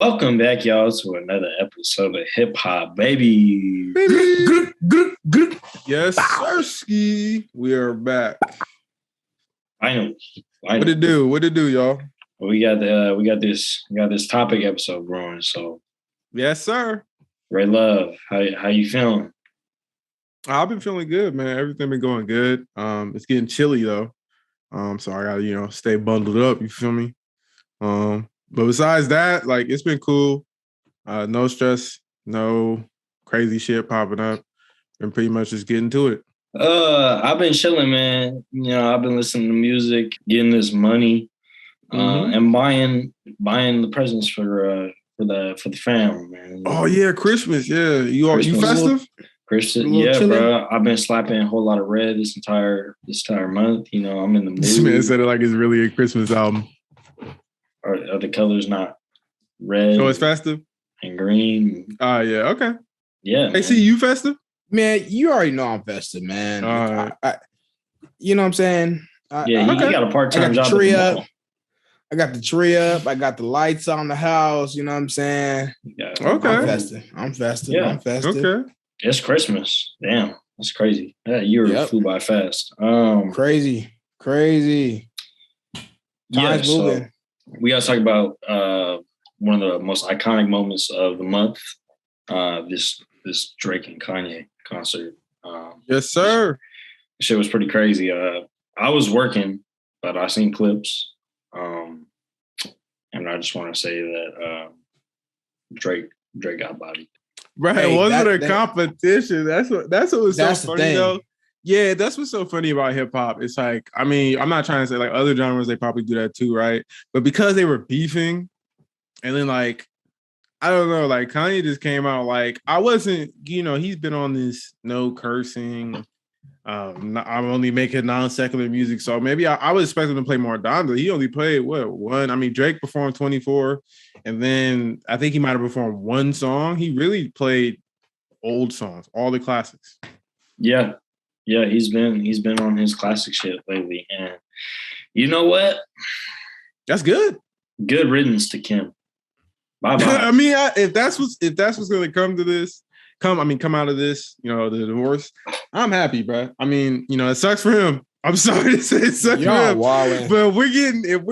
Welcome back, y'all, to another episode of Hip Hop Baby. Baby. Yes, sirski. We are back. Finally. What it do? What it do, y'all? We got this topic episode growing. So yes, sir. Ray Love, how you feeling? I've been feeling good, man. Everything been going good. It's getting chilly though. So I gotta, stay bundled up. You feel me? But besides that, like it's been cool. No stress, no crazy shit popping up, and pretty much just getting to it. I've been chilling, man. I've been listening to music, getting this money, and buying the presents for the fam, man. Oh yeah, Christmas. Yeah, you festive? Christmas, yeah, bro. I've been slapping a whole lot of red this entire month. I'm in the mood. This man said it like it's really a Christmas album. Are the colors not red? So it's festive and green. Yeah, okay. Yeah. Hey, see you festive? Man, you already know I'm festive, man. You know what I'm saying? You got a part-time job. I got the tree up. I got the lights on the house. You know what I'm saying? Okay. I'm festive. Yeah. I'm festive. Okay. It's Christmas. Damn, that's crazy. That year flew by fast. Crazy. Time's moving. So we got to talk about one of the most iconic moments of the month. This Drake and Kanye concert. Yes, sir. Shit was pretty crazy. I was working, but I seen clips. And I just want to say that Drake got bodied. Right, it wasn't a competition. That's what was so funny though. Yeah, that's what's so funny about hip hop. It's like, I mean, I'm not trying to say like other genres, they probably do that too, right? But because they were beefing, and then like, I don't know, like Kanye just came out like, I wasn't, he's been on this no cursing. I'm only making non-secular music, so maybe I was expecting him to play more Donda. He only played one. I mean, Drake performed 24, and then I think he might have performed one song. He really played old songs, all the classics. Yeah, he's been on his classic shit lately, and you know what? That's good. Good riddance to Kim. Bye bye. I mean, if that's what's going to come to this. Come out of this, the divorce. I'm happy, bro. I mean, it sucks for him. I'm sorry to say it sucks for him. Wilding. But if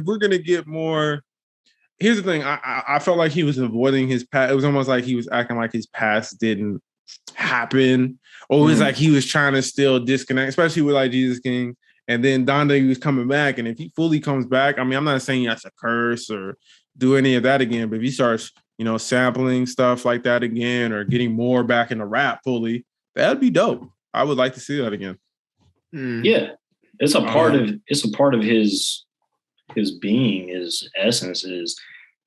we're gonna get more. Here's the thing. I felt like he was avoiding his past. It was almost like he was acting like his past didn't happen, or it was like he was trying to still disconnect, especially with like Jesus King. And then Donda, he was coming back, and if he fully comes back, I mean, I'm not saying that's a curse or do any of that again, but if he starts sampling stuff like that again or getting more back into rap fully, that'd be dope. I would like to see that again. Yeah. It's a part of his being, his essence, is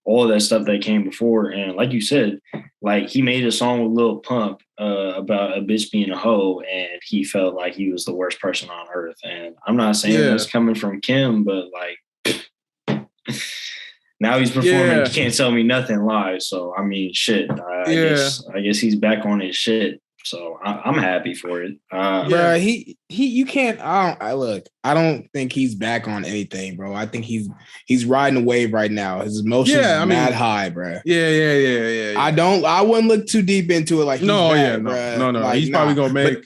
all of that stuff that came before. And like you said, like he made a song with Lil Pump about a bitch being a hoe, and he felt like he was the worst person on earth. And I'm not saying that's coming from Kim, but like now he's performing You Can't Tell Me Nothing live. So, I mean, shit. I guess he's back on his shit. So, I'm happy for it. Bro, you can't. I don't think he's back on anything, bro. I think he's riding a wave right now. His emotions mad high, bro. Yeah. I wouldn't look too deep into it. Like, no. Like, he's probably gonna make. But,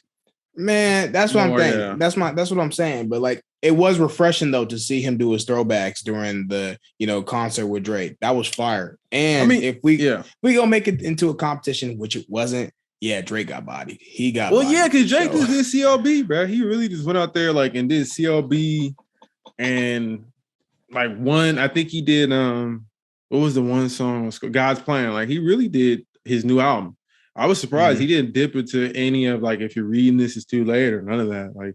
man, that's what I'm thinking. Yeah. That's what I'm saying. But like, it was refreshing though to see him do his throwbacks during the concert with Drake. That was fire. And I mean, if we gonna make it into a competition, which it wasn't, Drake got bodied. He got bodied. Yeah, because Drake just did CLB, bro. He really just went out there like and did CLB and like one. I think he did what was the one song? God's Plan. Like he really did his new album. I was surprised he didn't dip into any of like if you're reading this is too late or none of that. Like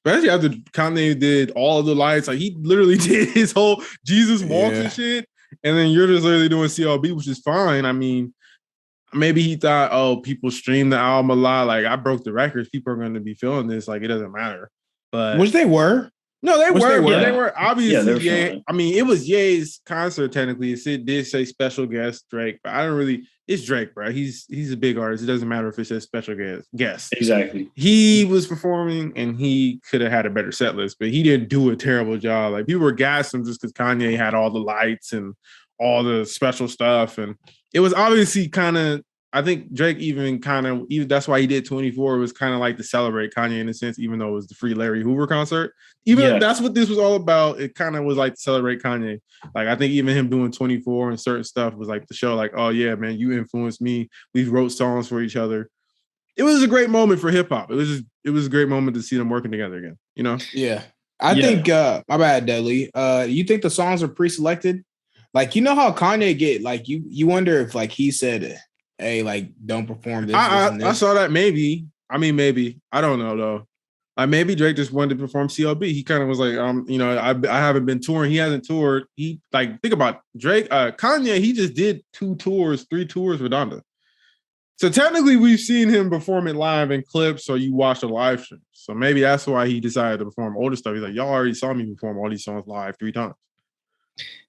especially after Kanye did all of the lights, like he literally did his whole Jesus walk and shit. And then you're just literally doing CLB, which is fine. I mean, maybe he thought, people stream the album a lot. Like I broke the records. People are going to be feeling this. Like it doesn't matter. But which they were. No, they were. But they were obviously. Yeah, I mean, it was Ye's concert technically. It did say special guest Drake, but I don't really. It's Drake, bro. He's a big artist. It doesn't matter if it says special guest. Exactly. He was performing, and he could have had a better set list, but he didn't do a terrible job. Like people were gassing him just because Kanye had all the lights and all the special stuff. And it was obviously kind of, I think Drake even that's why he did 24. It was kind of like to celebrate Kanye in a sense, even though it was the free Larry Hoover concert. Even that's what this was all about. It kind of was like to celebrate Kanye. Like, I think even him doing 24 and certain stuff was like to show like, oh yeah, man, you influenced me. We wrote songs for each other. It was a great moment for hip hop. It was a great moment to see them working together again, you know? Yeah. I think, my bad, Dudley. You think the songs are pre-selected? Like, you know how Kanye get, like, you wonder if like he said, hey, like, don't perform this. I saw that maybe. I mean, maybe. I don't know though. Like, maybe Drake just wanted to perform CLB. He kind of was like, you know, I haven't been touring. He hasn't toured. He like, think about Drake, Kanye. He just did 3 tours with Donda. So technically, we've seen him perform it live in clips, or you watch the live stream. So maybe that's why he decided to perform older stuff. He's like, y'all already saw me perform all these songs live 3 times.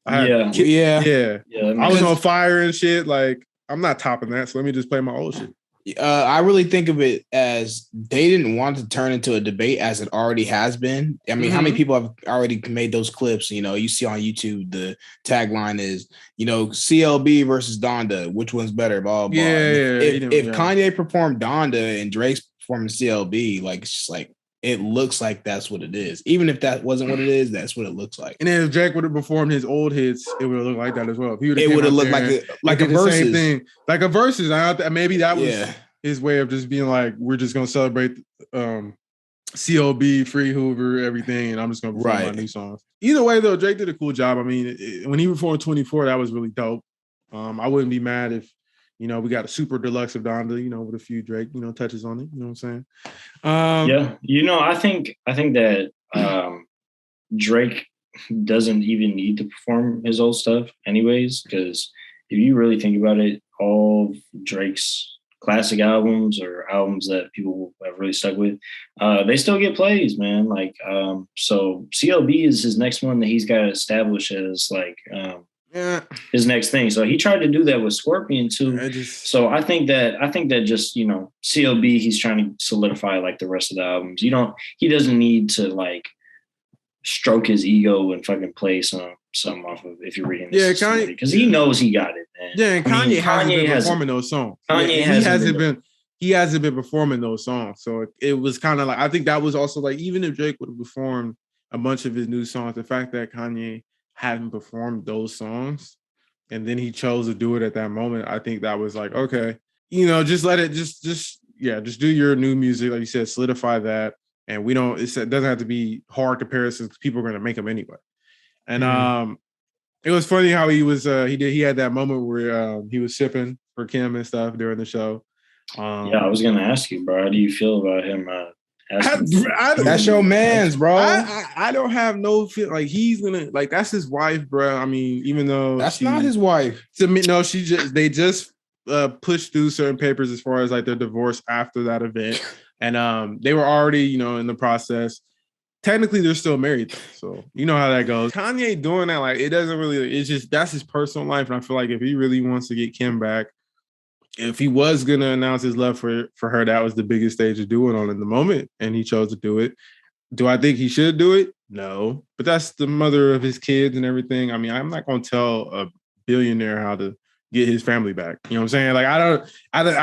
I was on fire and shit. Like, I'm not topping that, so let me just play my old shit. I really think of it as they didn't want to turn into a debate as it already has been. I mean, how many people have already made those clips? You know, you see on YouTube, the tagline is, you know, CLB versus Donda. Which one's better? Blah, blah. If Kanye performed Donda and Drake's performing CLB, like, it's just like, it looks like that's what it is. Even if that wasn't what it is, that's what it looks like. And then if Drake would have performed his old hits, it would have looked like that as well. It would have looked like a versus. Same thing, like a versus. Maybe that was his way of just being like, we're just gonna celebrate CLB, Free Hoover, everything, and I'm just gonna perform my new songs. Either way, though, Drake did a cool job. I mean, when he performed 24, that was really dope. I wouldn't be mad if, you know, we got a super deluxe of Donda, you know, with a few Drake, you know, touches on it. You know what I'm saying? You know, I think that Drake doesn't even need to perform his old stuff anyways, because if you really think about it, all Drake's classic albums or albums that people have really stuck with, they still get plays, man. Like, so CLB is his next one that he's got to establish as like his next thing. So he tried to do that with Scorpion too. So I think that just, you know, CLB, he's trying to solidify like the rest of the albums. He doesn't need to like stroke his ego and fucking play some off of, if you're reading this, Kanye, because he knows he got it, man. Yeah, and Kanye hasn't been performing those songs. He hasn't been performing those songs. So it was kind of like, I think that was also like, even if Drake would have performed a bunch of his new songs, the fact that Kanye hadn't performed those songs and then he chose to do it at that moment, I think that was like, okay, you know, just let it just do your new music, like you said, solidify that. And it doesn't have to be hard comparisons. People are going to make them anyway. And it was funny how he was he had that moment where he was shipping for Kim and stuff during the show. I was going to ask you, bro, how do you feel about him? That's your man's, bro. I don't have no feel like he's gonna, like, that's his wife, bro. I mean, even though that's not his wife. No, they just pushed through certain papers as far as like their divorce after that event. And they were already, you know, in the process. Technically, they're still married, though, so you know how that goes. Kanye doing that, like, it doesn't really. It's just, that's his personal life, and I feel like if he really wants to get Kim back, if he was gonna announce his love for her, that was the biggest stage to do it on in the moment, and he chose to do it. Do I think he should do it? No, but that's the mother of his kids and everything. I mean, I'm not gonna tell a billionaire how to get his family back. You know what I'm saying? Like, I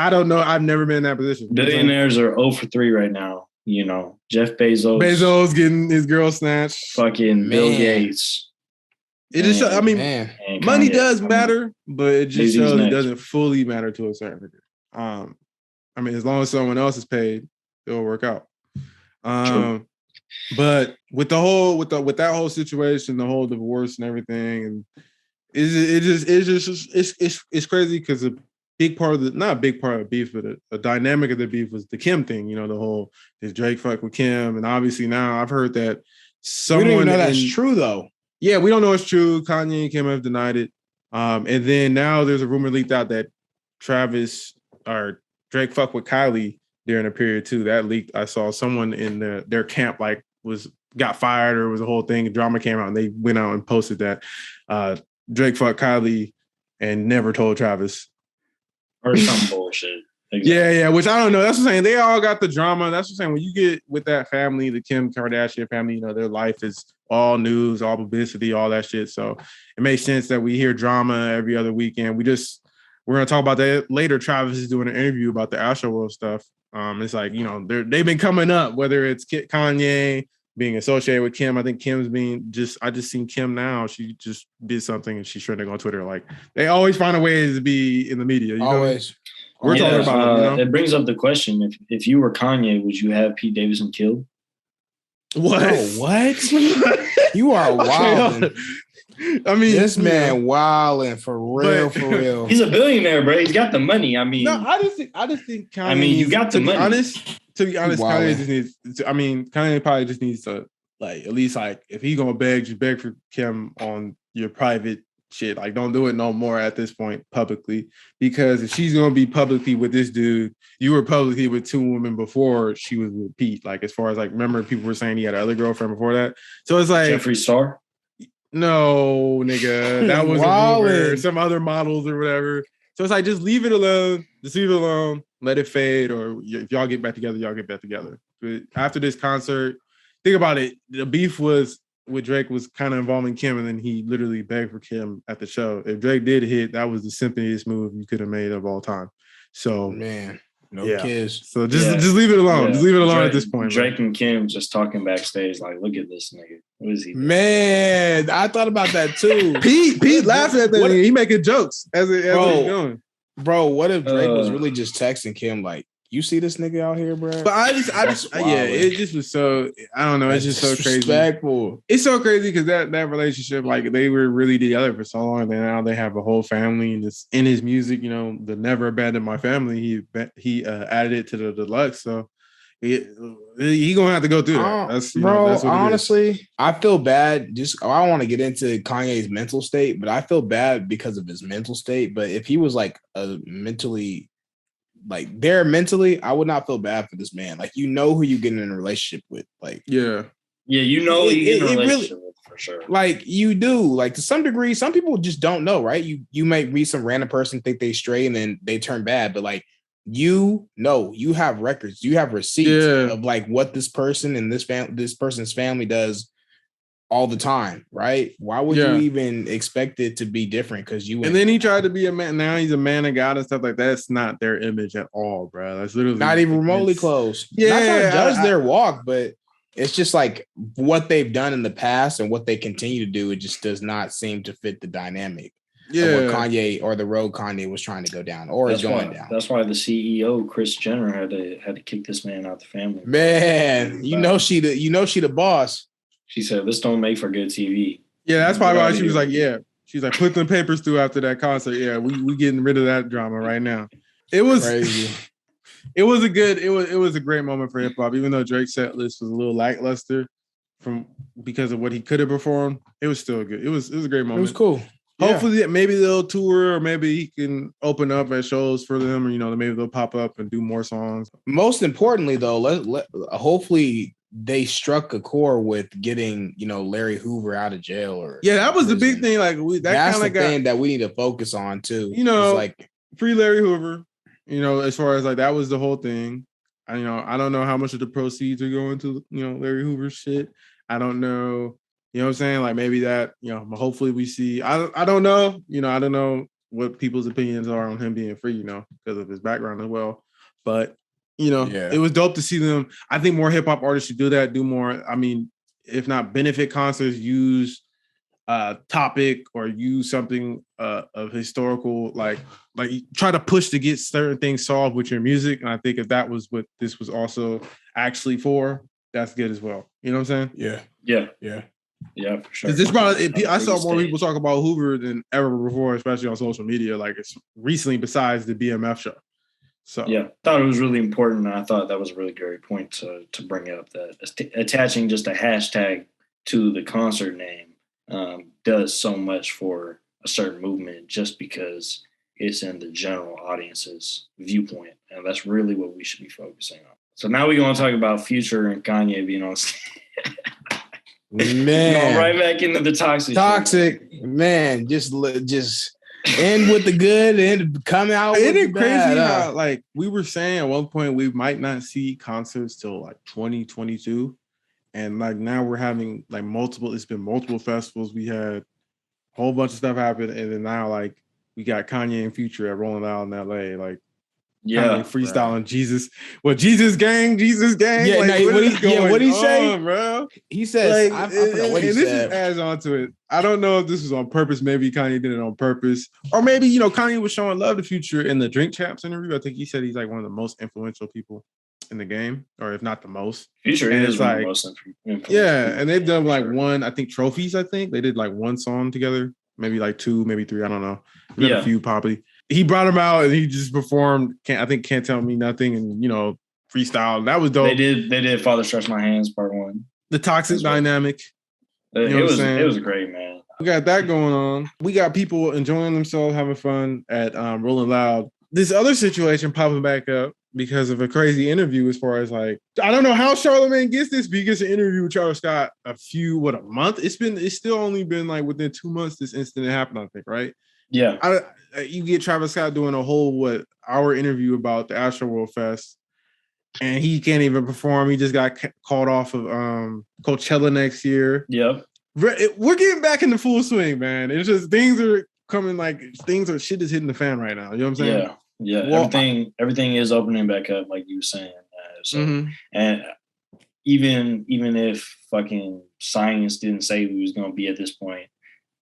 don't know. I've never been in that position. Billionaires are 0 for 3 right now. You know, Jeff Bezos getting his girl snatched. Fucking Bill Gates. It just, I mean, money does matter, but it just shows it doesn't fully matter to a certain degree. I mean, as long as someone else is paid, it'll work out. But with that whole situation, the whole divorce and everything, and it's crazy because a big part of the, not a big part of the beef, but a dynamic of the beef was the Kim thing. You know, the whole, did Drake fuck with Kim? And obviously now I've heard that someone, we don't even know that's true though. Yeah, we don't know it's true. Kanye and Kim have denied it. And then now there's a rumor leaked out that Travis or Drake fucked with Kylie during a period too. That leaked. I saw someone in their camp like got fired, or it was a whole thing. Drama came out and they went out and posted that Drake fucked Kylie and never told Travis. Or some bullshit. Exactly. Yeah. Which I don't know. That's what I'm saying. They all got the drama. That's what I'm saying. When you get with that family, the Kim Kardashian family, you know, their life is all news, all publicity, all that shit. So it makes sense that we hear drama every other weekend. We're going to talk about that later. Travis is doing an interview about the Astroworld stuff. It's like, you know, they've been coming up, whether it's Kanye being associated with Kim. I think Kim's I just seen Kim now. She just did something and she's trending on Twitter. Like, they always find a way to be in the media. You always. We're talking about, you know? It brings up the question: if you were Kanye, would you have Pete Davidson killed? What? Oh, what? You are wilding. I mean, this man wilding for real. He's a billionaire, bro. He's got the money. I mean, no, I just think Kanye. I mean, you got the money. To be honest, Kanye just needs. Kanye probably just needs to, like, at least, like, if he's gonna beg, just beg for Kim on your private shit. Like, don't do it no more at this point publicly, because if she's gonna be publicly with this dude, you were publicly with two women before she was with Pete. Like, as far as, like, remember people were saying he had another girlfriend before that. So it's like Jeffree Star. No, nigga, that was a rumor. Some other models or whatever. So it's like, just leave it alone. Just leave it alone. Let it fade. Or if y'all get back together, y'all get back together. But after this concert, think about it. The beef was with Drake was kind of involving Kim, and then he literally begged for Kim at the show. If Drake did hit, that was the simplest move you could have made of all time. So, man, no kiss. So just leave it alone. Yeah. Just leave it alone at this point. Drake and Kim just talking backstage, like, look at this nigga. What is he doing? Man, I thought about that too. Pete laughing at that. He making jokes as he's going. Bro, what if Drake was really just texting Kim like, you see this nigga out here, bro? But I just it just was so, I don't know. It's just so crazy. It's so crazy because that relationship, like, they were really together for so long, and now they have a whole family, and it's in his music, you know, the Never Abandon My Family. He added it to the deluxe, so he gonna have to go through that. That's honestly, I feel bad. I don't want to get into Kanye's mental state, but I feel bad because of his mental state. But if he was like mentally, I would not feel bad for this man. Like, you know who you get in a relationship with. Like, yeah, you know you get in a relationship with, for sure. Like, you do. Like, to some degree, some people just don't know, right? You might meet some random person, think they straight, and then they turn bad. But, like, you know, you have records, you have receipts of, like, what this person and this person's family does all the time, right? Why would you even expect it to be different? Because and then he tried to be a man. Now he's a man of God and stuff like that. That's not their image at all, bro. That's literally not even remotely close. Yeah, not trying to judge their walk, but it's just like what they've done in the past and what they continue to do. It just does not seem to fit the dynamic of what Kanye or the road Kanye was trying to go down or is going down. That's why the CEO, Kris Jenner, had to kick this man out the family. Man, you know she the boss. She said, "This don't make for good TV." Yeah, that's probably why she was like, she's like, put the papers through after that concert. Yeah, we getting rid of that drama right now. It was crazy. It was a great moment for hip hop, even though Drake's set list was a little lackluster because of what he could have performed. It was still good. It was a great moment. It was cool. Hopefully, maybe they'll tour, or maybe he can open up at shows for them, or, you know, maybe they'll pop up and do more songs. Most importantly, though, hopefully they struck a chord with getting, you know, Larry Hoover out of jail. That was the big thing. Like, that's the thing that we need to focus on too. You know, like, free Larry Hoover. You know, as far as, like, that was the whole thing. I don't know how much of the proceeds are going to, you know, Larry Hoover's shit. I don't know. You know what I'm saying? Like, maybe that, you know, hopefully we see. I don't know. You know, I don't know what people's opinions are on him being free, you know, because of his background as well. But, you know, it was dope to see them. I think more hip hop artists should do that, do more. I mean, if not benefit concerts, use topic or use something of historical, like try to push to get certain things solved with your music. And I think if that was what this was also actually for, that's good as well. You know what I'm saying? Yeah, for sure. I saw more people talk about Hoover than ever before, especially on social media, like, it's recently, besides the BMF show. So yeah, thought it was really important. And I thought that was a really great point to bring up, that attaching just a hashtag to the concert name does so much for a certain movement just because it's in the general audience's viewpoint. And that's really what we should be focusing on. So now we're going to talk about Future and Kanye being on stage. Man, going right back into the toxic man, just end with the good and come out. Isn't it crazy how like we were saying at one point we might not see concerts till like 2022, and like now we're having like multiple. It's been multiple festivals. We had a whole bunch of stuff happen, and then now like we got Kanye and Future at Rolling Loud in LA. Like Kanye freestyling Jesus. Well, Jesus gang. Yeah, like, what he say, bro? He says, like, and this just adds on to it. I don't know if this was on purpose. Maybe Kanye did it on purpose, or maybe Kanye was showing love to Future in the Drink Champs interview. I think he said he's like one of the most influential people in the game, or if not the most. Future is one of the most influential. Yeah, and they've done like one, I think, trophies. I think they did like one song together, maybe like two, maybe three. I don't know. A few probably. He brought him out and he just performed. Can't Tell Me Nothing, and freestyle. That was dope. They did Father Stretch My Hands Part 1. The Toxic Dynamic. It was great, man. We got that going on. We got people enjoying themselves, having fun at Rolling Loud. This other situation popping back up because of a crazy interview. As far as like, I don't know how Charlamagne gets this, but he gets an interview with Travis Scott a month. It's still only been like within 2 months this incident happened, I think, right? Yeah. You get Travis Scott doing a whole hour interview about the Astroworld Fest, and he can't even perform. He just got called off of Coachella next year. Yep. We're getting back into full swing, man. It's just things are coming, shit is hitting the fan right now. You know what I'm saying? Yeah. Well, everything is opening back up, like you were saying. And even if fucking science didn't say we was gonna be at this point,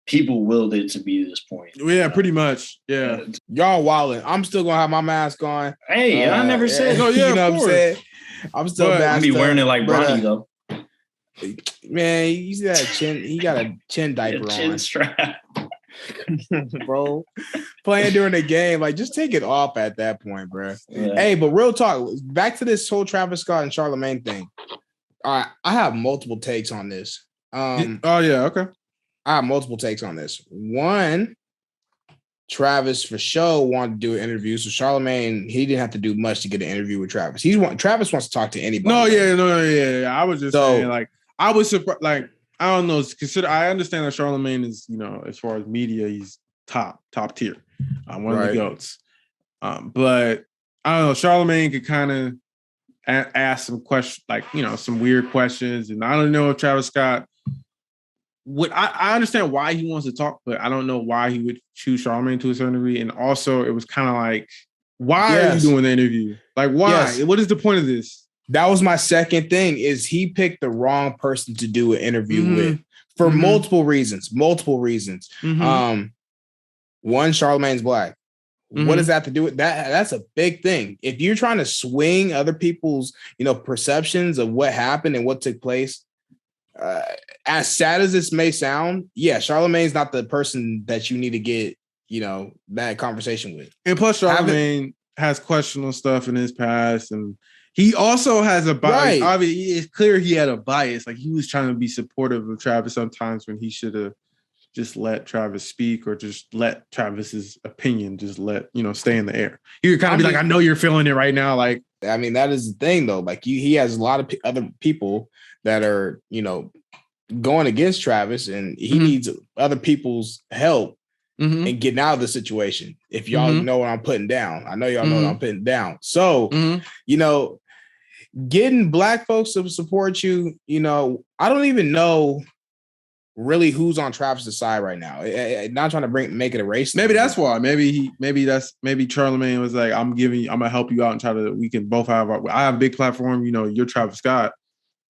people willed it to be this point. Yeah, pretty much. Yeah. Y'all wildin'. I'm still gonna have my mask on. Hey, I never said. No, yeah, you know what I'm saying? I'm still masked I'll be wearing it like Bronny though. Man, you see that chin? He got a chin diaper chin strap. Bro. Playing during the game, like just take it off at that point, bro. Yeah. Hey, but real talk, back to this whole Travis Scott and Charlamagne thing. All right, I have multiple takes on this. Okay. I have multiple takes on this. One, Travis for sure wanted to do an interview, so Charlamagne, he didn't have to do much to get an interview with Travis. Travis wants to talk to anybody. No. I was just saying, like, I was surprised. Like, I don't know. I understand that Charlamagne is, as far as media, he's top tier, one of the goats. But I don't know. Charlamagne could kind of ask some questions, like some weird questions, and I don't know if Travis Scott. I understand why he wants to talk, but I don't know why he would choose Charlamagne to a certain degree. And also, it was kind of like, why are you doing the interview? Like, why? Yes. What is the point of this? That was my second thing. Is he picked the wrong person to do an interview with for multiple reasons. One, Charlamagne's black. What does that have to do with that? That's a big thing. If you're trying to swing other people's, perceptions of what happened and what took place. As sad as this may sound, Charlamagne's not the person that you need to get, that conversation with. And plus, Charlamagne has questionable stuff in his past, and he also has a bias. Right. Obviously, it's clear he had a bias. Like he was trying to be supportive of Travis sometimes when he should have just let Travis speak, or just let Travis's opinion stay in the air. He would kind of be like, "I know you're feeling it right now." Like, I mean, that is the thing, though. Like, he has a lot of other people that are, going against Travis, and he needs other people's help in getting out of the situation. If y'all know what I'm putting down, I know y'all know what I'm putting down. So, getting black folks to support you, I don't even know really who's on Travis's side right now. Not trying to make it a race. Maybe that's why. Maybe Charlamagne was like, I'm gonna help you out and we can both have I have a big platform, you're Travis Scott.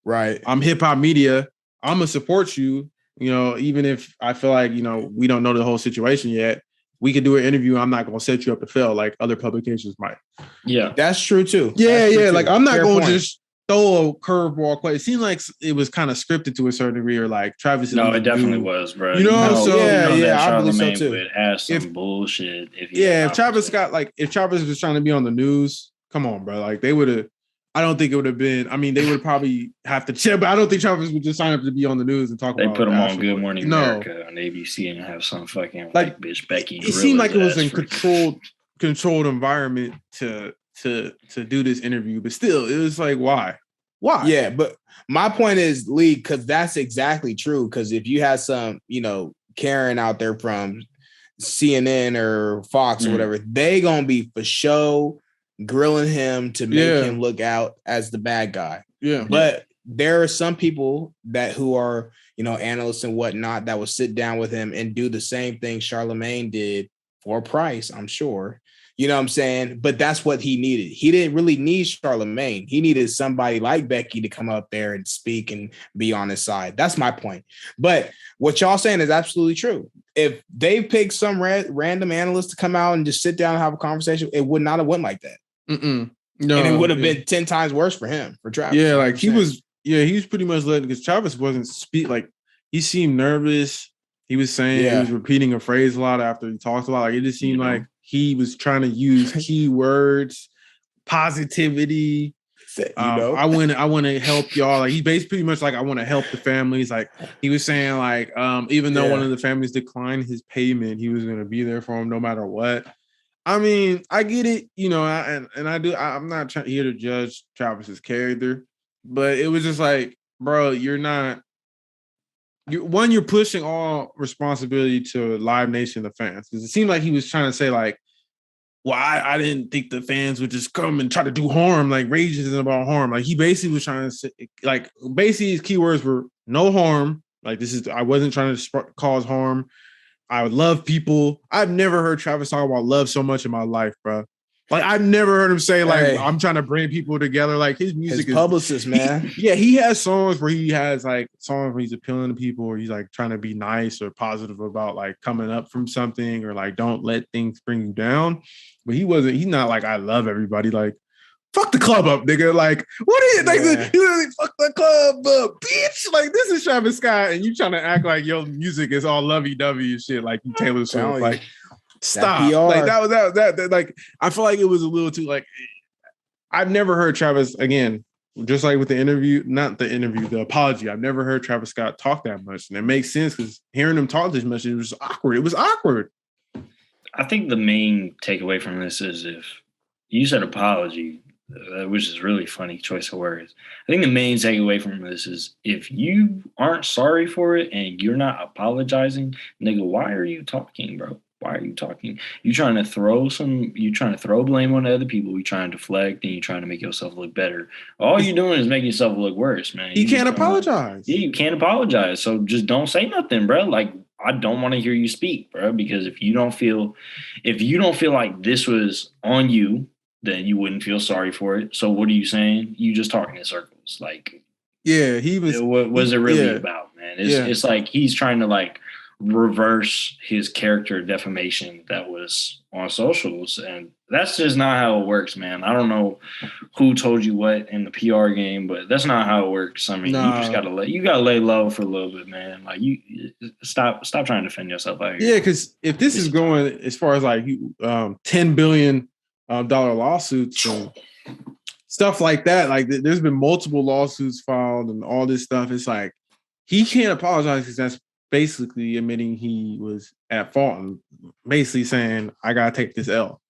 Right. I'm hip hop media. I'm gonna support you, even if I feel like, we don't know the whole situation yet. We could do an interview. I'm not gonna set you up to fail like other publications might. Yeah. That's true too. Yeah. Like I'm not gonna just throw a curveball. It seemed like it was kind of scripted to a certain degree, or like Travis. No, it definitely was, bro. I believe so too. Would have some bullshit. If Travis was trying to be on the news, come on, bro. Like they would have. I don't think it would have been. I mean, they would probably have to check, but I don't think Travis would just sign up to be on the news and talk about. They put him on Good Morning America on ABC and have some fucking like bitch Becky. It seemed like it was in controlled environment to do this interview, but still, it was like, why? Yeah, but my point is, Lee, because that's exactly true. Because if you had some, Karen out there from CNN or Fox or whatever, they gonna be for show grilling him to make him look out as the bad guy. Yeah. But there are some people who are, analysts and whatnot that will sit down with him and do the same thing Charlemagne did for a price, I'm sure. You know what I'm saying? But that's what he needed. He didn't really need Charlemagne. He needed somebody like Becky to come up there and speak and be on his side. That's my point. But what y'all saying is absolutely true. If they picked some random analyst to come out and just sit down and have a conversation, it would not have went like that. No, and it would have been 10 times worse for him, for Travis. Yeah, like he was pretty much letting, because Travis wasn't like he seemed nervous. He was saying he was repeating a phrase a lot after he talked a lot. Like it just seemed like he was trying to use keywords, positivity. I want to help y'all. Like he basically pretty much like, I want to help the families. Like he was saying like, even though one of the families declined his payment, he was going to be there for him no matter what. I mean, I get it, and I do. I'm not here to judge Travis's character, but it was just like, bro, you're pushing all responsibility to Live Nation, the fans, because it seemed like he was trying to say like, well, I didn't think the fans would just come and try to do harm, like rage isn't about harm. Like he basically was trying to say, like basically his keywords were no harm. Like I wasn't trying to cause harm. I would love people. I've never heard Travis talk about love so much in my life, bro. Like I've never heard him say like, I'm trying to bring people together. Like his music is publicist, man. He has songs where he has like songs where he's appealing to people, or he's like trying to be nice or positive about like coming up from something, or like don't let things bring you down. But he's not like, I love everybody. Like, fuck the club up, nigga. Like, what is it? Like, you literally fuck the club up, bitch. Like, this is Travis Scott, and you trying to act like your music is all lovey-dovey and shit, like you Taylor Swift. Like, stop. Like, that. Like, I feel like it was a little too, like, I've never heard Travis, again, just like with the apology. I've never heard Travis Scott talk that much. And it makes sense because hearing him talk this much, it was awkward. It was awkward. I think the main takeaway from this is, if you said apology, which is really funny choice of words. I think the main takeaway from this is, if you aren't sorry for it and you're not apologizing, nigga, why are you talking, bro? Why are you talking? You trying to throw blame on other people. You trying to deflect, and you trying to make yourself look better. All you're doing is making yourself look worse, man. You can't apologize. You can't apologize. So just don't say nothing, bro. Like, I don't want to hear you speak, bro, because if you don't feel like this was on you, then you wouldn't feel sorry for it. So what are you saying? You just talking in circles. Like, he was. What was it really about, man? It's like he's trying to like reverse his character defamation that was on socials, and that's just not how it works, man. I don't know who told you what in the PR game, but that's not how it works. I mean, you just gotta lay low for a little bit, man. Like, you stop trying to defend yourself out here. Yeah, because if this is going as far as like $10 billion lawsuits and stuff like that, like there's been multiple lawsuits filed and all this stuff. It's like he can't apologize because that's basically admitting he was at fault and basically saying, I gotta take this L.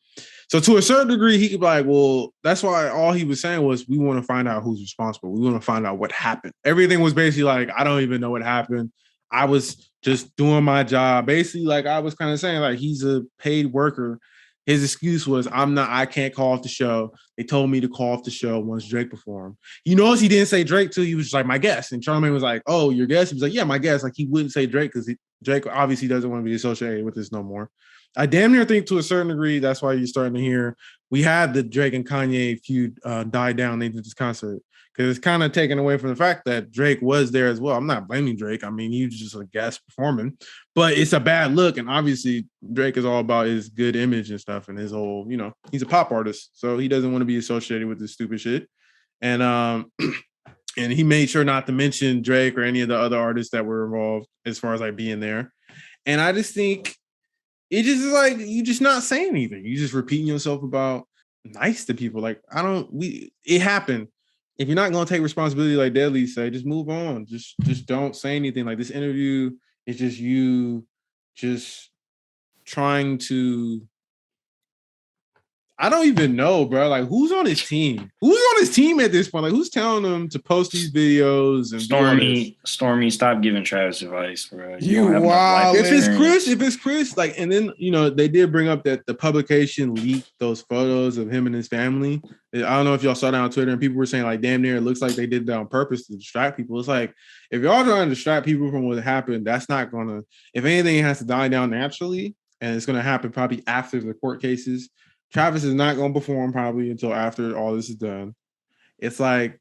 So to a certain degree, he could be like, well, that's why all he was saying was, we want to find out who's responsible. We want to find out what happened. Everything was basically like, I don't even know what happened. I was just doing my job. Basically, like I was kind of saying, like, he's a paid worker. His excuse was, I can't call off the show. They told me to call off the show once Drake performed. You notice he didn't say Drake till he was just like, my guest. And Charlamagne was like, oh, your guest? He was like, yeah, my guest. Like, he wouldn't say Drake because Drake obviously doesn't want to be associated with this no more. I damn near think to a certain degree, that's why you're starting to hear, we had the Drake and Kanye feud die down. They did this concert because it's kind of taken away from the fact that Drake was there as well. I'm not blaming Drake. I mean, he was just a guest performing, but it's a bad look. And obviously Drake is all about his good image and stuff, and his whole, he's a pop artist, so he doesn't want to be associated with this stupid shit. And and he made sure not to mention Drake or any of the other artists that were involved as far as like being there. And I just think it just is like, you just not saying anything. You just repeating yourself about nice to people. Like, it happened. If you're not going to take responsibility, like Deadly say, just move on. Just don't say anything. Like, this interview is just you just trying to, I don't even know, bro. Like, who's on his team? Who's on his team at this point? Like, who's telling him to post these videos and Stormy, stop giving Travis advice, bro. You wild. If it's Chris, like, and then they did bring up that the publication leaked those photos of him and his family. I don't know if y'all saw that on Twitter, and people were saying like, damn near, it looks like they did that on purpose to distract people. It's like, if y'all trying to distract people from what happened, that's not gonna. If anything, it has to die down naturally, and it's gonna happen probably after the court cases. Travis is not going to perform probably until after all this is done. It's like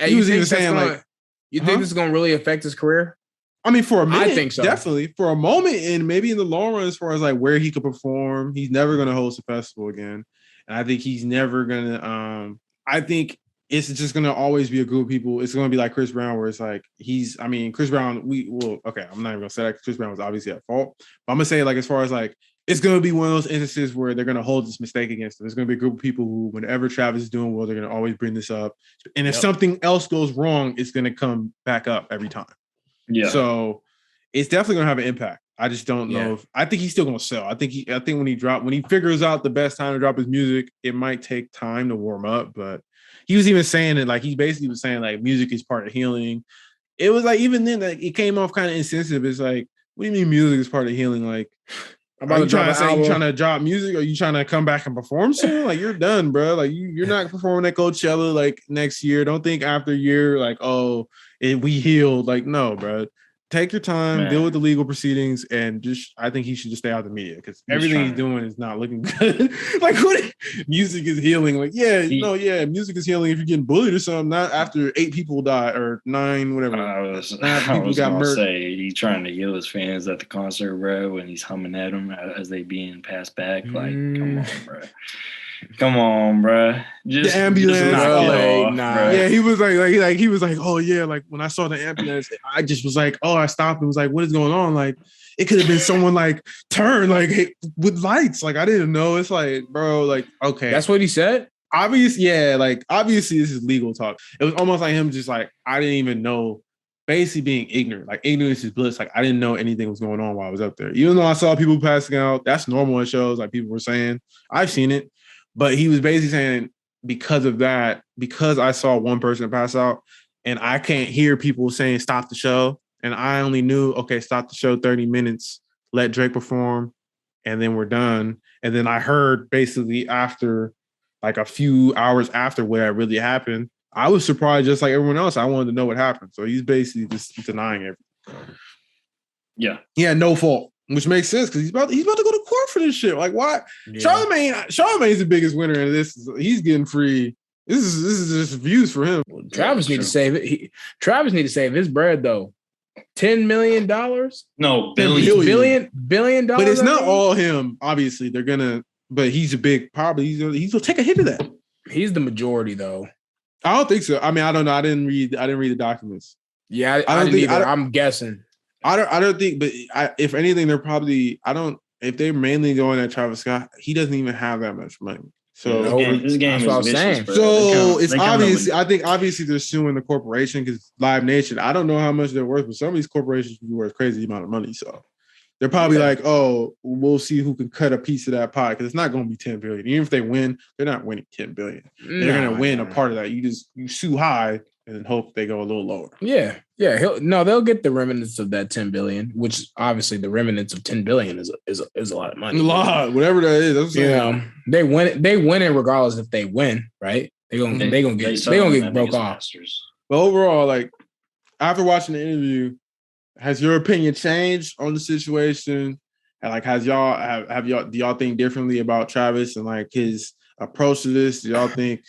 he was even saying like, you think this is going to really affect his career? I mean, for a minute, I think so. Definitely for a moment, and maybe in the long run, as far as like where he could perform, he's never going to host a festival again, and I think he's never going to. I think it's just going to always be a group of people. It's going to be like Chris Brown, where it's like Chris Brown. I'm not even going to say that. Chris Brown was obviously at fault, but I'm going to say like as far as like. It's going to be one of those instances where they're going to hold this mistake against them. There's going to be a group of people who, whenever Travis is doing well, they're going to always bring this up. And if something else goes wrong, it's going to come back up every time. Yeah. So it's definitely going to have an impact. I just don't know if I think he's still going to sell. I think when he figures out the best time to drop his music, it might take time to warm up. But he was even saying it like he basically was saying like music is part of healing. It was like even then like it came off kind of insensitive. It's like, what do you mean music is part of healing? Like. Are you trying to drop music? Or are you trying to come back and perform soon? Like you're done, bro. Like you're not performing at Coachella like next year. Don't think after a year like we healed. Like no, bro. Take your time, deal with the legal proceedings, and I think he should just stay out of the media because everything he's doing is not looking good. Like music is healing. Like music is healing if you're getting bullied or something. Not after 8 people die or 9, whatever. I was gonna say he's trying to heal his fans at the concert, bro, and he's humming at them as they being passed back. Like, come on, bro. Just the ambulance. Just off, yeah, he was like, oh yeah, like when I saw the ambulance, I just was like, oh, I stopped and was like, what is going on? Like, it could have been someone like turned like with lights. Like I didn't know. It's like, bro, like okay, that's what he said. Obviously this is legal talk. It was almost like him just like I didn't even know. Basically being ignorant, like ignorance is bliss. Like I didn't know anything was going on while I was up there. Even though I saw people passing out, that's normal at shows. Like people were saying, I've seen it. But he was basically saying because of that, because I saw one person pass out and I can't hear people saying stop the show. And I only knew, okay, stop the show 30 minutes, let Drake perform, and then we're done. And then I heard basically after like a few hours after what really happened, I was surprised just like everyone else. I wanted to know what happened. So he's basically just denying everything. Yeah. He had no fault. Which makes sense because he's about to go to court for this shit. Like, why? Yeah. Charlamagne's the biggest winner in this. He's getting free. This is just views for him. Well, Travis need to save it. Travis need to save his bread though. $10 million? No, billion dollars. But it's not all him. Obviously, they're gonna. But he's a big. Probably he's gonna take a hit of that. He's the majority though. I don't think so. I mean, I don't know. I didn't read the documents. Yeah, I didn't either. I'm guessing. I don't think, but if anything, they're probably. If they're mainly going at Travis Scott, he doesn't even have that much money. So this game is what I was saying. So it's obvious. I think obviously they're suing the corporation because Live Nation. I don't know how much they're worth, but some of these corporations can be worth crazy amount of money. So they're probably like, oh, we'll see who can cut a piece of that pie because it's not going to be 10 billion. Even if they win, they're not winning 10 billion. They're going to win a part of that. You sue high and hope they go a little lower. Yeah. They'll get the remnants of that 10 billion, which obviously the remnants of 10 billion is a lot of money. A lot, whatever that is. They win it regardless if they win, right? They gonna get broke off. But overall, like after watching the interview, has your opinion changed on the situation? And like, do y'all think differently about Travis and like his approach to this? Do y'all think?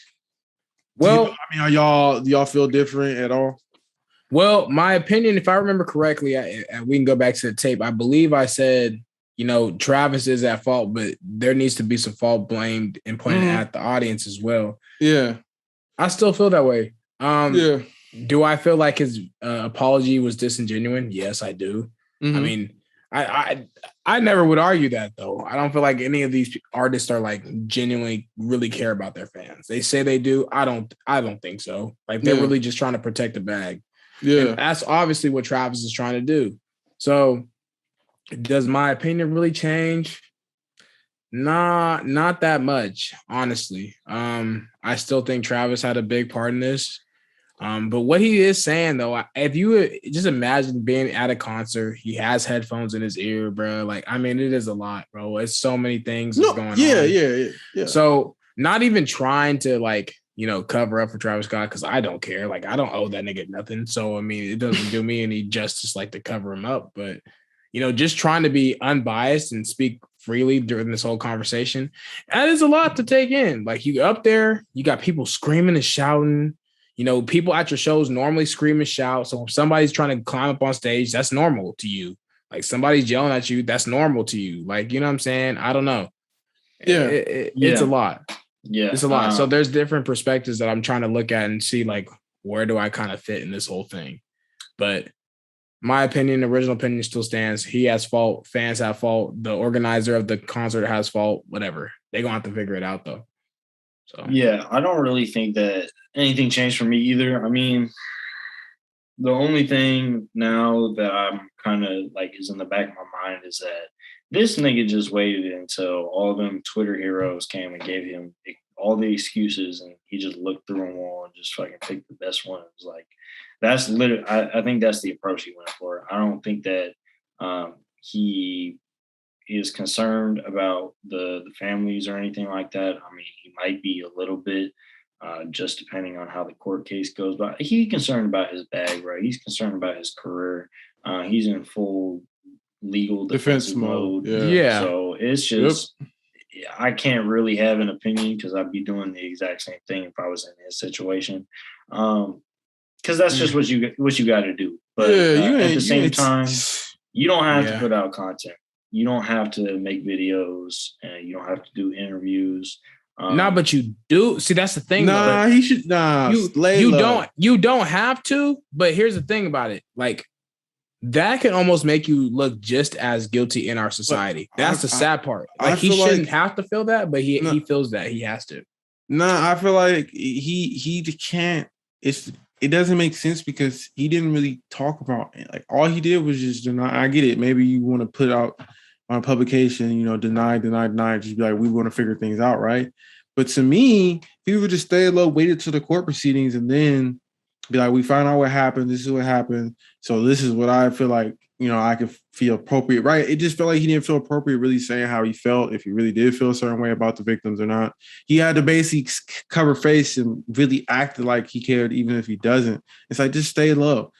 Do y'all feel different at all? Well, my opinion, if I remember correctly, we can go back to the tape. I believe I said, Travis is at fault, but there needs to be some fault blamed and pointed at the audience as well. Yeah. I still feel that way. Do I feel like his apology was disingenuous? Yes, I do. Mm-hmm. I mean, I never would argue that though. I don't feel like any of these artists are like genuinely really care about their fans. They say they do. I don't think so. Like they're really just trying to protect the bag. Yeah. And that's obviously what Travis is trying to do. So does my opinion really change? Nah, not that much, honestly. I still think Travis had a big part in this. But what he is saying though, if you just imagine being at a concert, he has headphones in his ear, bro. Like, I mean, it is a lot, bro. It's so many things that's going on. Yeah. So not even trying to like, cover up for Travis Scott, because I don't care. Like, I don't owe that nigga nothing. So I mean, it doesn't do me any justice like to cover him up. But just trying to be unbiased and speak freely during this whole conversation, that is a lot to take in. Like, you up there, you got people screaming and shouting. People at your shows normally scream and shout. So if somebody's trying to climb up on stage, that's normal to you. Like, somebody's yelling at you, that's normal to you. Like, you know what I'm saying? I don't know. Yeah. It's a lot. Yeah. It's a lot. So there's different perspectives that I'm trying to look at and see, like, where do I kind of fit in this whole thing? But my opinion, original opinion still stands. He has fault. Fans have fault. The organizer of the concert has fault. Whatever. They're going to have to figure it out, though. So yeah, I don't really think that anything changed for me either. I mean, the only thing now that I'm kind of like is in the back of my mind is that this nigga just waited until all them Twitter heroes came and gave him all the excuses, and he just looked through them all and just fucking picked the best ones. Like, that's literally, I think that's the approach he went for. I don't think that he is concerned about the families or anything like that. I mean, he might be a little bit, just depending on how the court case goes. But he's concerned about his bag, right? He's concerned about his career. He's in full legal defense mode. Yeah. So it's just, I can't really have an opinion because I'd be doing the exact same thing if I was in his situation. Because that's just what you got to do. But at the same time, you don't have to put out content. You don't have to make videos, and you don't have to do interviews. But you do. See, that's the thing. He should. You don't have to. But here's the thing about it. Like, that can almost make you look just as guilty in our society. That's the sad part. Like, he shouldn't have to feel that, but he feels that he has to. I feel like he can't. It doesn't make sense because he didn't really talk about it. Like, all he did was just deny. I get it. Maybe you want to put out on a publication, deny, just be like, we want to figure things out, right? But to me, if he would just stay low, waited to the court proceedings, and then be like, we found out what happened. This is what happened. So this is what I feel like, I could feel appropriate, right? It just felt like he didn't feel appropriate really saying how he felt, if he really did feel a certain way about the victims or not. He had to basically cover face and really act like he cared, even if he doesn't. It's like, just stay low.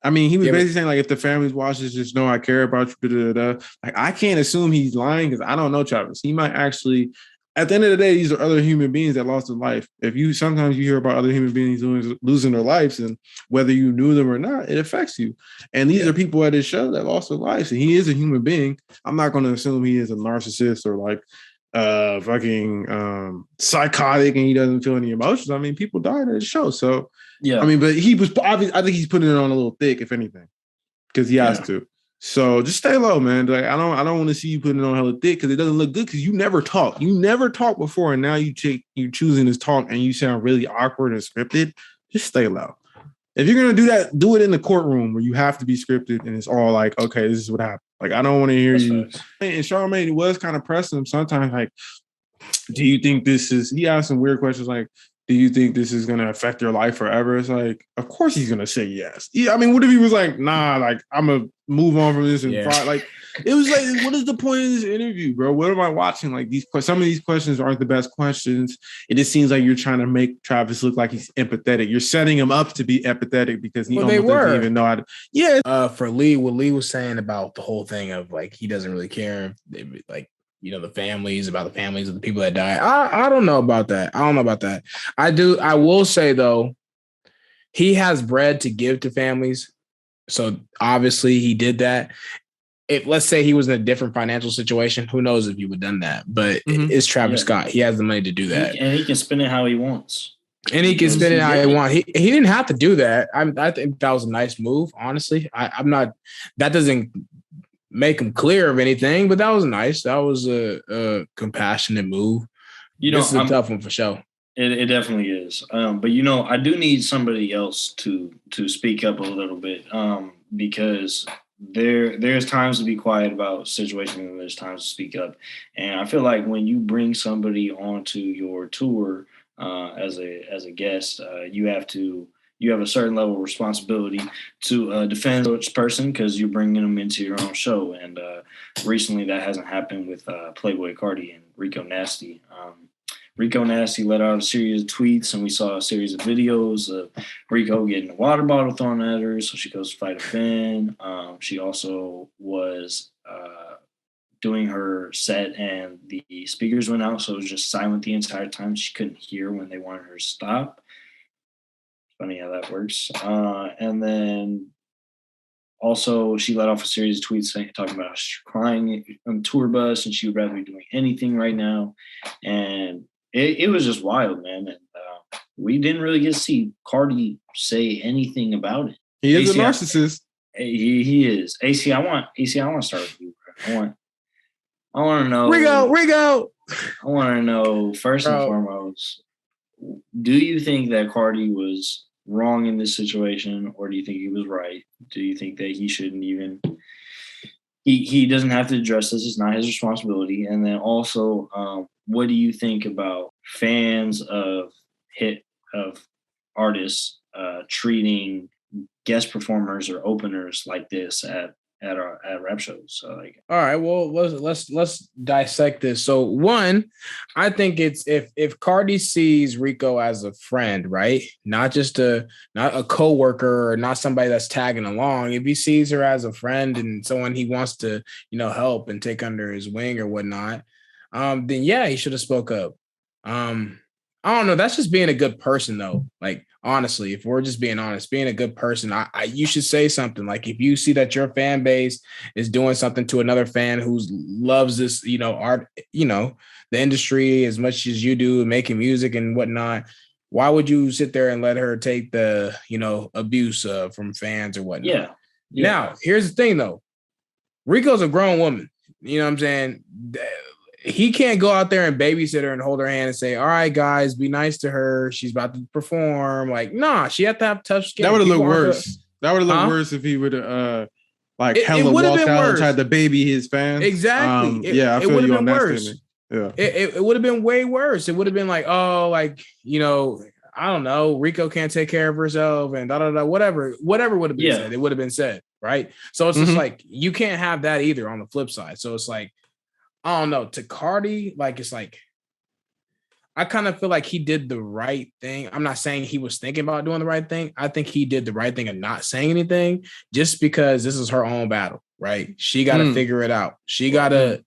I mean, he was basically saying, like, if the families watch this, just know I care about you. Like, I can't assume he's lying because I don't know Travis. He might actually, at the end of the day, these are other human beings that lost their life. Sometimes you hear about other human beings losing their lives, and whether you knew them or not, it affects you. And these are people at his show that lost their lives, and he is a human being. I'm not going to assume he is a narcissist or like fucking psychotic and he doesn't feel any emotions. I mean, people died at his show, so. Yeah, I mean, but he was obviously. I think he's putting it on a little thick, if anything, because he has to. So just stay low, man. Like, I don't want to see you putting it on hella thick because it doesn't look good. Because you never talk. You never talked before, and now you choosing this talk, and you sound really awkward and scripted. Just stay low. If you're gonna do that, do it in the courtroom where you have to be scripted, and it's all like, okay, this is what happened. Like, I don't want to hear you. And Charlamagne was kind of pressing him sometimes, like, do you think this is? He asked some weird questions, like, do you think this is going to affect your life forever? It's like, of course he's going to say yes. Yeah, I mean, what if he was like, nah, like, I'm going to move on from this and fight? Like, it was like, what is the point of this interview, bro? What am I watching? Like, some of these questions aren't the best questions. It just seems like you're trying to make Travis look like he's empathetic. You're setting him up to be empathetic because he almost doesn't even know how to. Yeah. For Lee, what Lee was saying about the whole thing of, like, he doesn't really care. Like, the families of the people that died. I don't know about that. I will say, though, he has bread to give to families. So obviously he did that. If, let's say, he was in a different financial situation, who knows if he would have done that. But it's Travis Scott. He has the money to do that. And he can spend it how he wants. And he can spend it how he wants. He didn't have to do that. I think that was a nice move, honestly. I'm not – that doesn't – make him clear of anything, but that was nice. That was a compassionate move. This is a tough one for sure. It definitely is. But I do need somebody else to speak up a little bit, because there's times to be quiet about situations and there's times to speak up. And I feel like when you bring somebody onto your tour as a guest, you have a certain level of responsibility to defend each person because you're bringing them into your own show. And recently that hasn't happened with Playboy Carti and Rico Nasty. Rico Nasty let out a series of tweets, and we saw a series of videos of Rico getting a water bottle thrown at her, so she goes to fight a fan. She also was doing her set, and the speakers went out, so it was just silent the entire time. She couldn't hear when they wanted her to stop. Funny how that works. And then also, she let off a series of tweets talking about she's crying on the tour bus, and she would rather be doing anything right now. And it was just wild, man. And we didn't really get to see Carti say anything about it. He is a narcissist. He is. AC, I want to start with you, bro. I want to know. Rico. I want to know, first and foremost, do you think that Carti was wrong in this situation, or do you think he was right? Do you think that he shouldn't even... He doesn't have to address this. It's not his responsibility. And then also, what do you think about fans of artists treating guest performers or openers like this at rap shows? So like, all right, well, let's dissect this. So one, I think it's if Carti sees Rico as a friend, right? Not a coworker or not somebody that's tagging along. If he sees her as a friend and someone he wants to, help and take under his wing or whatnot, then yeah, he should have spoke up. I don't know. That's just being a good person, though. Like, honestly, if we're just being honest, being a good person, you should say something. Like, if you see that your fan base is doing something to another fan who loves this, art, the industry as much as you do, making music and whatnot, why would you sit there and let her take the, abuse from fans or whatnot? Yeah. Now, here's the thing, though. Rico's a grown woman. You know what I'm saying? He can't go out there and babysit her and hold her hand and say, all right, guys, be nice to her. She's about to perform. Like, nah, she had to have tough skin. That would have looked worse. That would have looked worse if he would have hella walked out and tried to baby his fans. Exactly. I feel you on that statement. Yeah. It would have been way worse. It would have been like, oh, like, I don't know, Rico can't take care of herself and whatever would have been said. It would have been said, right? So it's just like, you can't have that either on the flip side. So it's like, I don't know, to Carti, like, it's like, I kind of feel like he did the right thing. I'm not saying he was thinking about doing the right thing. I think he did the right thing of not saying anything just because this is her own battle, right? She got to figure it out. She got to,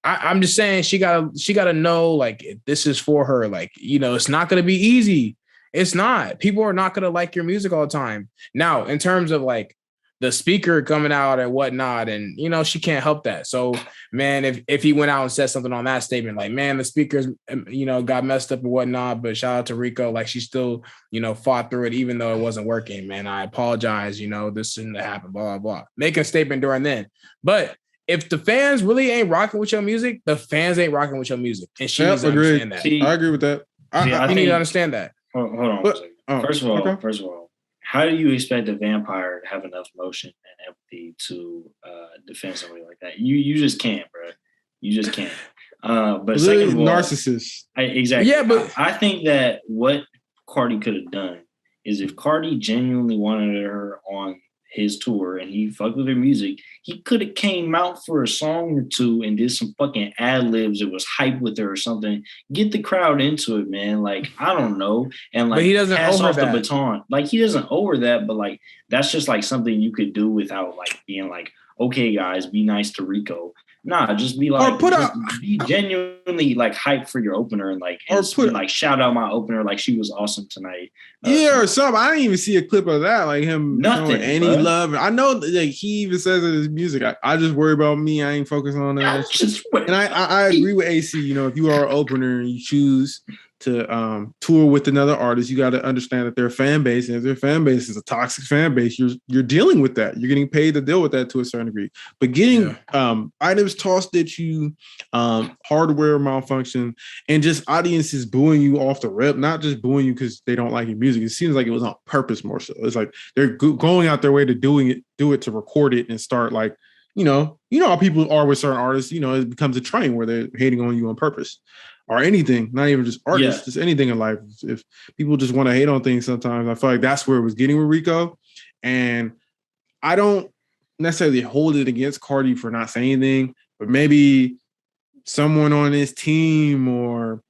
I'm just saying she got to know, like, this is for her. Like, it's not going to be easy. It's not. People are not going to like your music all the time. Now, in terms of like, the speaker coming out and whatnot, and she can't help that. So, man, if he went out and said something on that statement, like, man, the speakers, got messed up and whatnot, but shout out to Rico, like, she still, fought through it even though it wasn't working. Man, I apologize. This shouldn't have happened. Blah blah blah. Making a statement during then, but if the fans really ain't rocking with your music, the fans ain't rocking with your music, and she needs to understand that. I agree with that. You need to understand that. Hold on. First of all. How do you expect a vampire to have enough emotion and empathy to defend somebody like that? You just can't, bro. You just can't. But second of all, narcissist. Exactly. Yeah, but I think that what Carti could have done is if Carti genuinely wanted her on his tour and he fucked with her music, he could have came out for a song or two and did some fucking ad-libs that was hype with her or something. Get the crowd into it, man. Like, I don't know. And like, but he doesn't pass off that. The baton. Like, he doesn't owe her that, but like, that's just like something you could do without like being like, okay, guys, be nice to Rico. Nah, just be like, be genuinely like hyped for your opener and like, like shout out my opener, like she was awesome tonight. Or something. I didn't even see a clip of that, like him showing any love. I know, like he even says in his music, I just worry about me. I ain't focusing on that. And I agree with AC. If you are an opener and you choose to tour with another artist, you got to understand that their fan base, and if their fan base is a toxic fan base, you're dealing with that. You're getting paid to deal with that to a certain degree. But getting items tossed at you, hardware malfunction, and just audiences booing you off the rip, not just booing you because they don't like your music. It seems like it was on purpose more so. It's like they're going out their way to do it to record it and start like, you know how people are with certain artists, it becomes a train where they're hating on you on purpose. Or anything, not even just artists, just anything in life. If people just want to hate on things sometimes, I feel like that's where it was getting with Rico. And I don't necessarily hold it against Carti for not saying anything, but maybe someone on his team or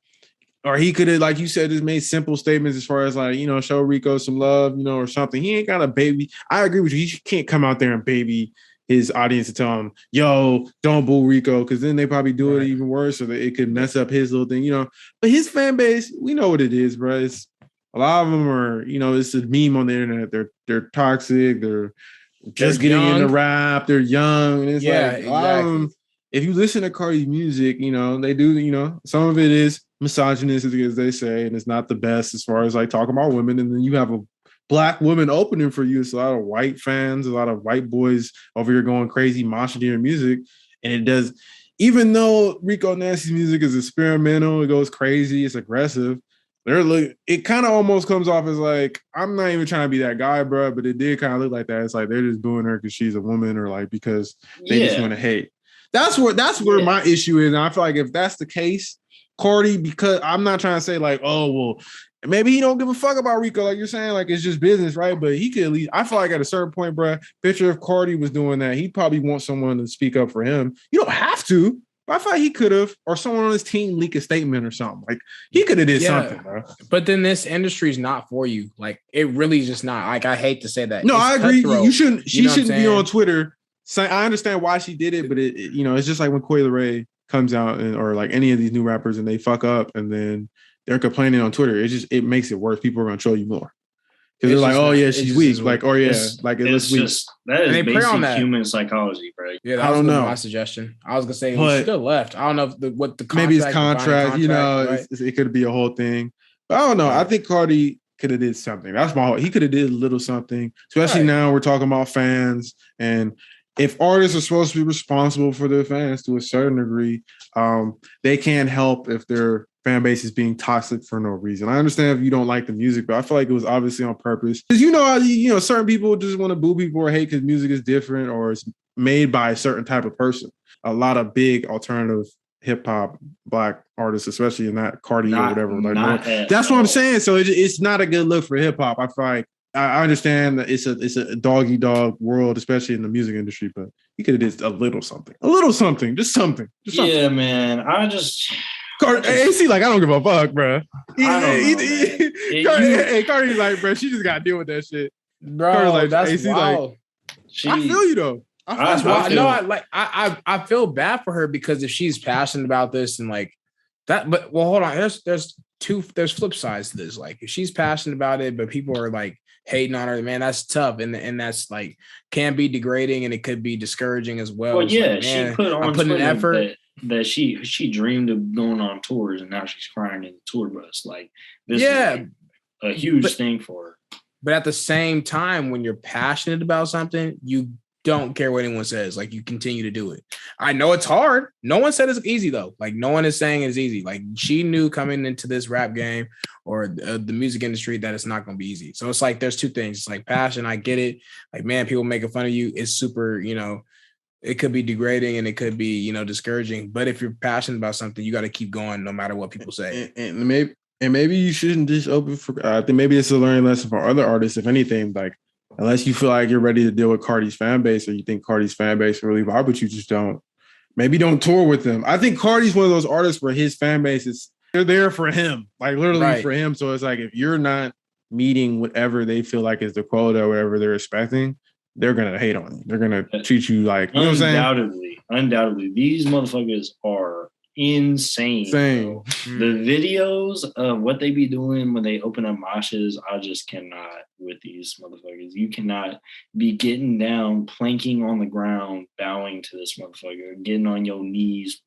he could have, like you said, just made simple statements as far as like, show Rico some love, or something. He ain't got a baby. I agree with you. He can't come out there and baby his audience to tell him, yo, don't boo Rico, because then they probably do it even worse, or it could mess up his little thing, But his fan base, we know what it is, bro. It's a lot of them are, it's a meme on the internet. They're toxic. They're just getting into rap. They're young, and it's like a lot of them. If you listen to Carti's music, they do, some of it is misogynistic, as they say, and it's not the best as far as like talking about women. And then you have a Black women opening for you. It's a lot of white fans, a lot of white boys over here going crazy, moshing to your music. And it does, even though Rico Nasty's music is experimental, it goes crazy, it's aggressive. It kind of almost comes off as like, I'm not even trying to be that guy, bro, but it did kind of look like that. It's like they're just booing her because she's a woman, or like because they just want to hate. That's where my issue is. And I feel like if that's the case, Carti, because I'm not trying to say like, oh, well, maybe he don't give a fuck about Rico, like you're saying, like it's just business, right? But he could at least, I feel like at a certain point, bro, picture if Carti was doing that, he'd probably want someone to speak up for him. You don't have to, but I feel like he could have, or someone on his team leak a statement or something. Like he could have did something, bro. But then this industry is not for you. Like it really is just not. Like I hate to say that. No, I agree. You shouldn't. She shouldn't be on Twitter. I understand why she did it, but it's just like when Coi Leray comes out or like any of these new rappers and they fuck up and then they're complaining on Twitter. It makes it worse. People are going to troll you more because they're like, oh yeah, she's weak. Like, oh yeah, like it's weak. That is basic human psychology, bro. Yeah, that was my suggestion. I was gonna say he still left. I don't know what the contract, maybe his contract. Right? It could be a whole thing. But I don't know. I think Carti could have did something. He could have did a little something. Especially now we're talking about fans, and if artists are supposed to be responsible for their fans to a certain degree, they can't help if their fan base is being toxic for no reason. I understand if you don't like the music, but I feel like it was obviously on purpose. Because certain people just want to boo people or hate because music is different or it's made by a certain type of person. A lot of big alternative hip hop Black artists, especially in that Carti or whatever. That's what I'm saying. So it's not a good look for hip hop. I feel like I understand that it's a doggy dog world, especially in the music industry, but he could have did a little something, just something. Yeah, man. AC, like, I don't give a fuck, bro. Carti's like, bro, she just got to deal with that shit. Bro, like, that's AC, wild. I feel you, though. I feel bad for her because if she's passionate about this and like that, but well, hold on. There's flip sides to this. Like, if she's passionate about it, but people are like hating on her, man, that's tough. And that's like can be degrading and it could be discouraging as well. Well, yeah, like, she put an effort. That she dreamed of going on tours and now she's crying in the tour bus. Like this is like a huge thing for her. But at the same time, when you're passionate about something, you don't care what anyone says. Like you continue to do it. I know it's hard. No one said it's easy though. Like no one is saying it's easy. Like she knew coming into this rap game or the music industry that it's not going to be easy. So it's like there's two things. It's like passion. I get it. Like, man, people making fun of you. It's super, it could be degrading and it could be, discouraging. But if you're passionate about something, you got to keep going no matter what people say. And maybe you shouldn't just open for. I think maybe it's a learning lesson for other artists. If anything, like unless you feel like you're ready to deal with Carti's fan base or you think Carti's fan base really vibe, but you just don't. Maybe don't tour with them. I think Carti's one of those artists where his fan base they're there for him, like literally for him. So it's like if you're not meeting whatever they feel like is the quota or whatever they're expecting, they're gonna hate on you. They're gonna treat you like, you know what I'm saying? Undoubtedly, these motherfuckers are insane. The videos of what they be doing when they open up moshes, I just cannot with these motherfuckers. You cannot be getting down, planking on the ground, bowing to this motherfucker, getting on your knees,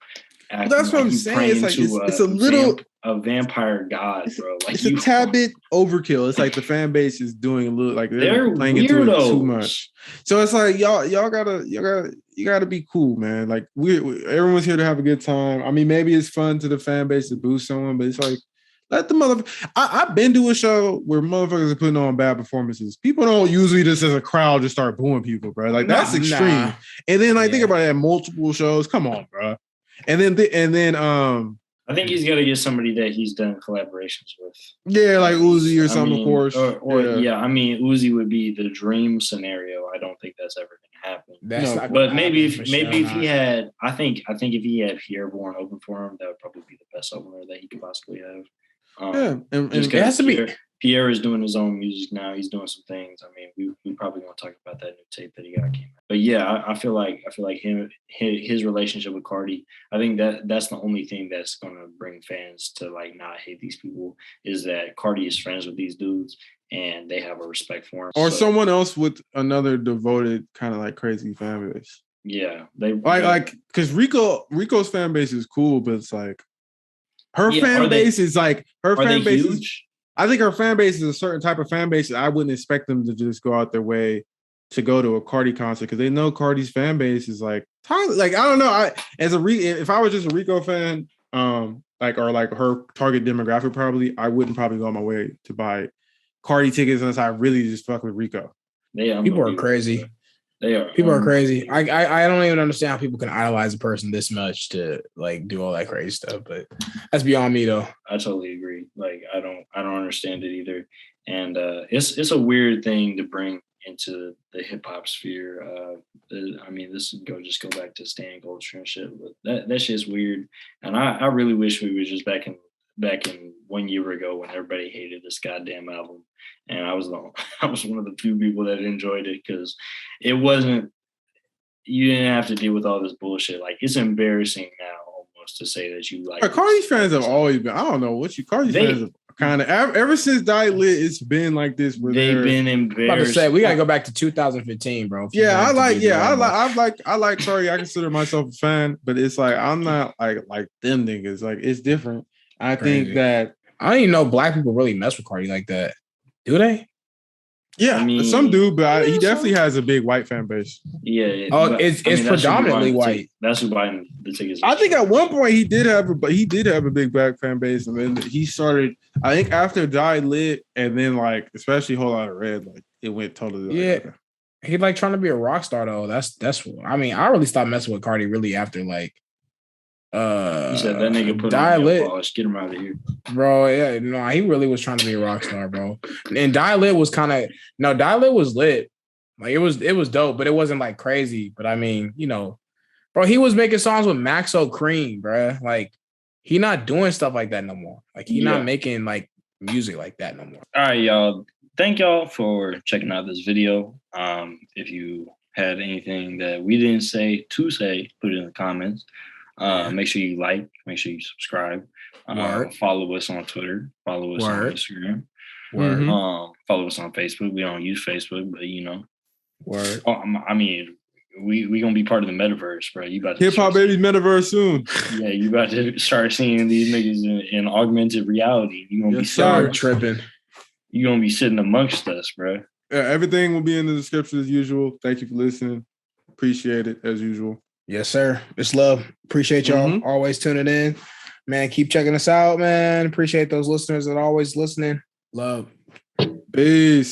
That's what I'm saying. It's like it's a little a vampire god, bro. Like it's a tad bit overkill. It's like the fan base is doing a little like they're playing weirdos. Into it too much. So it's like y'all gotta be cool, man. Like we everyone's here to have a good time. I mean, maybe it's fun to the fan base to boost someone, but it's like let the motherfucker. I've been to a show where motherfuckers are putting on bad performances. People don't usually just as a crowd just start booing people, bro. Like that's extreme. And then think about it at multiple shows. Come on, bro. And then I think he's got to get somebody that he's done collaborations with. Yeah, like Uzi or something, of course. I mean, Uzi would be the dream scenario. I don't think that's ever going to happen. But maybe if he had, I think if he had Pierre-Bourne open for him, that would probably be the best opener that he could possibly have. And it has to be. Pierre is doing his own music now. He's doing some things. I mean, we probably want to talk about that new tape that he got came out. But yeah, I feel like his relationship with Carti. I think that's the only thing that's gonna bring fans to like not hate these people is that Carti is friends with these dudes and they have a respect for him. Or someone else with another devoted kind of like crazy fan base. Yeah, they like because Rico's fan base is cool, but it's like her fan base is like her fan base is. I think her fan base is a certain type of fan base that I wouldn't expect them to just go out their way to go to a Carti concert because they know Carti's fan base is like I don't know. If I was just a Rico fan, or her target demographic, probably I wouldn't probably go on my way to buy Carti tickets unless I really just fuck with Rico. People are crazy. They are. People are crazy. I don't even understand how people can idolize a person this much to like do all that crazy stuff. But that's beyond me, though. I totally agree. Like I don't understand it either. And it's a weird thing to bring into the hip hop sphere. I mean, this just go back to stan culture and shit. But that shit's weird. And I really wish we were just back in 1 year ago when everybody hated this goddamn album. And I was one of the few people that enjoyed it because it wasn't, you didn't have to deal with all this bullshit. Like it's embarrassing now almost to say that you like. Carti's fans have always been, I don't know what Carti's fans have kind of, ever since Die Lit, it's been like this. Where they've been embarrassed. I'm about to say, we got to go back to 2015, bro. I like Carti. I consider myself a fan, but it's like, I'm not like them niggas. Like it's different. I think that I don't even know black people really mess with Carti like that. Do they? Yeah, I mean, some do, but he definitely has a big white fan base. Yeah. It's predominantly white. That's who buying the tickets. I think at one point he did have a big black fan base, and then he started. I think after Die Lit, and then like especially Whole Lotta Red, like it went totally. Yeah, he like trying to be a rock star though. That's. I mean, I really stopped messing with Carti really after like. He said that nigga put Die on Lit. Polish. Get him out of here, bro. Yeah, no, he really was trying to be a rock star, bro. And Die Lit was Die Lit was lit. Like it was dope, but it wasn't like crazy. But I mean, bro, he was making songs with Maxo Cream, bro. Like he not doing stuff like that no more. Like he not making like music like that no more. All right, y'all. Thank y'all for checking out this video. If you had anything that we didn't say to say, put it in the comments. Make sure you like, make sure you subscribe, follow us on Twitter, follow us on Instagram, follow us on Facebook. We don't use Facebook, but I mean, we gonna be part of the metaverse, bro. You about to hip hop baby's metaverse soon. Yeah, you about to start seeing these niggas in augmented reality. You gonna be tripping. You gonna be sitting amongst us, bro. Yeah, everything will be in the description as usual. Thank you for listening. Appreciate it as usual. Yes, sir. It's love. Appreciate y'all always tuning in. Man, keep checking us out, man. Appreciate those listeners that are always listening. Love. Peace.